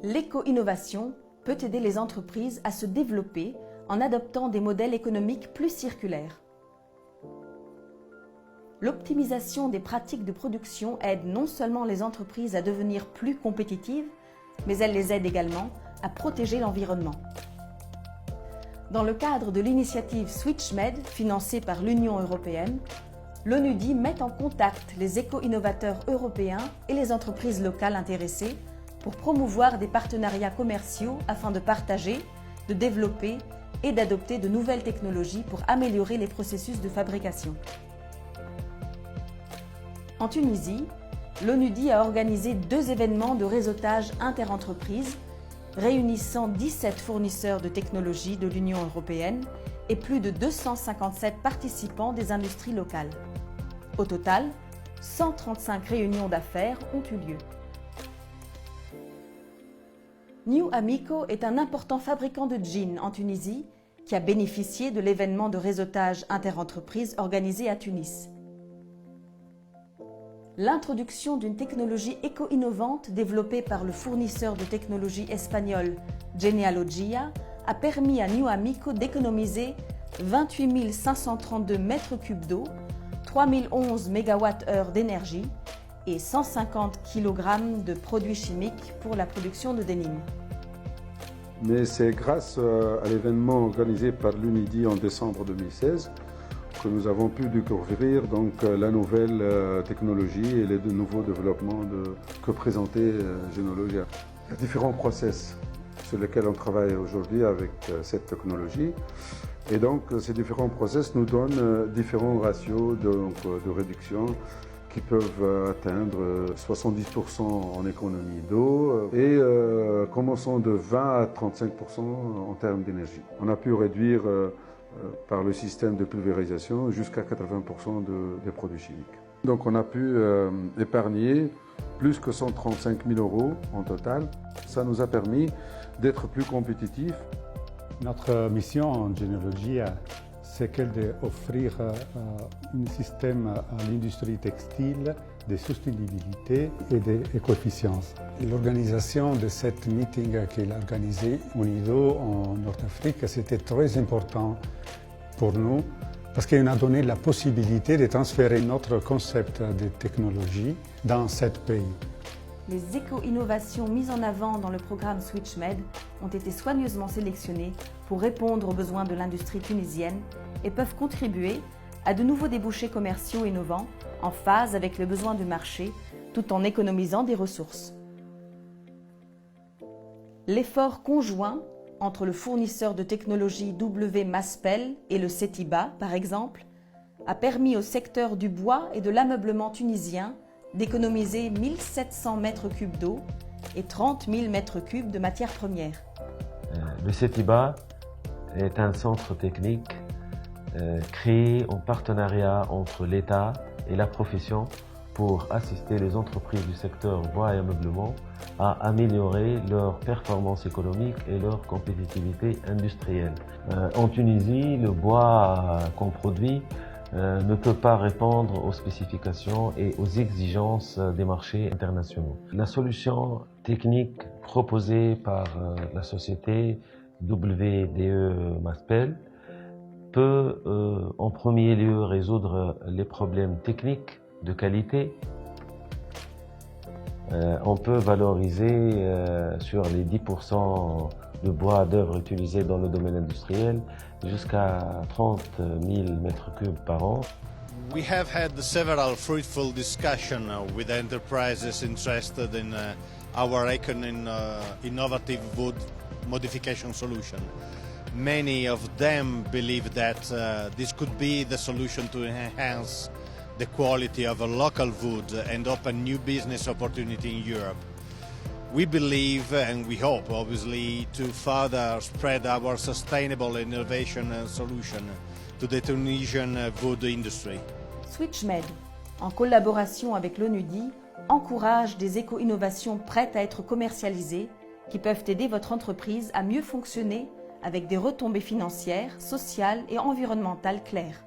L'éco-innovation peut aider les entreprises à se développer en adoptant des modèles économiques plus circulaires. L'optimisation des pratiques de production aide non seulement les entreprises à devenir plus compétitives, mais elle les aide également à protéger l'environnement. Dans le cadre de l'initiative SwitchMed, financée par l'Union européenne, l'ONUDI met en contact les éco-innovateurs européens et les entreprises locales intéressées pour promouvoir des partenariats commerciaux afin de partager, de développer et d'adopter de nouvelles technologies pour améliorer les processus de fabrication. En Tunisie, l'ONUDI a organisé 2 événements de réseautage interentreprises réunissant 17 fournisseurs de technologies de l'Union européenne et plus de 257 participants des industries locales. Au total, 135 réunions d'affaires ont eu lieu. New Amico est un important fabricant de jeans en Tunisie qui a bénéficié de l'événement de réseautage interentreprises organisé à Tunis. L'introduction d'une technologie éco-innovante développée par le fournisseur de technologie espagnol Genealogia a permis à New Amico d'économiser 28 532 m3 d'eau, 3011 MWh d'énergie et 150 kg de produits chimiques pour la production de denim. Mais c'est grâce à l'événement organisé par l'UNIDI en décembre 2016 que nous avons pu découvrir donc, la nouvelle technologie et les nouveaux développements que présentait Genealogia. Il y a différents process sur lesquels on travaille aujourd'hui avec cette technologie. Et donc ces différents process nous donnent différents ratios de réduction qui peuvent atteindre 70% en économie d'eau et commençant de 20 à 35% en termes d'énergie. On a pu réduire par le système de pulvérisation jusqu'à 80% des produits chimiques. Donc on a pu épargner plus que 135 000 € en total. Ça nous a permis d'être plus compétitifs. Notre mission en Genealogia, c'est d'offrir un système à l'industrie textile de soutenabilité et d'éco-efficience. L'organisation de cette meeting qu'il a organisé UNIDO en Nord-Afrique, c'était très important pour nous parce qu'il nous a donné la possibilité de transférer notre concept de technologie dans 7 pays. Les éco-innovations mises en avant dans le programme SwitchMed ont été soigneusement sélectionnées pour répondre aux besoins de l'industrie tunisienne et peuvent contribuer à de nouveaux débouchés commerciaux innovants en phase avec les besoins du marché tout en économisant des ressources. L'effort conjoint entre le fournisseur de technologie WMaspel et le CETIBA, par exemple, a permis au secteur du bois et de l'ameublement tunisien d'économiser 1700 m3 d'eau et 30 000 m3 de matières premières. Le CETIBA est un centre technique créé en partenariat entre l'État et la profession pour assister les entreprises du secteur bois et ameublement à améliorer leur performance économique et leur compétitivité industrielle. En Tunisie, le bois qu'on produit ne peut pas répondre aux spécifications et aux exigences des marchés internationaux. La solution technique proposée par la société WMaspel peut en premier lieu résoudre les problèmes techniques de qualité. On peut valoriser sur les 10% de bois d'œuvre utilisé dans le domaine industriel jusqu'à 30 000 m3 par an. We have had several fruitful discussions with enterprises interested in our innovative wood modification solution. Many of them believe that this could be the solution to enhance the quality of a local wood and open new business opportunity in Europe. We believe and we hope, obviously, to further spread our sustainable innovation solution to the Tunisian wood industry. SwitchMed, en collaboration avec l'ONUDI, encourage des éco-innovations prêtes à être commercialisées qui peuvent aider votre entreprise à mieux fonctionner avec des retombées financières, sociales et environnementales claires.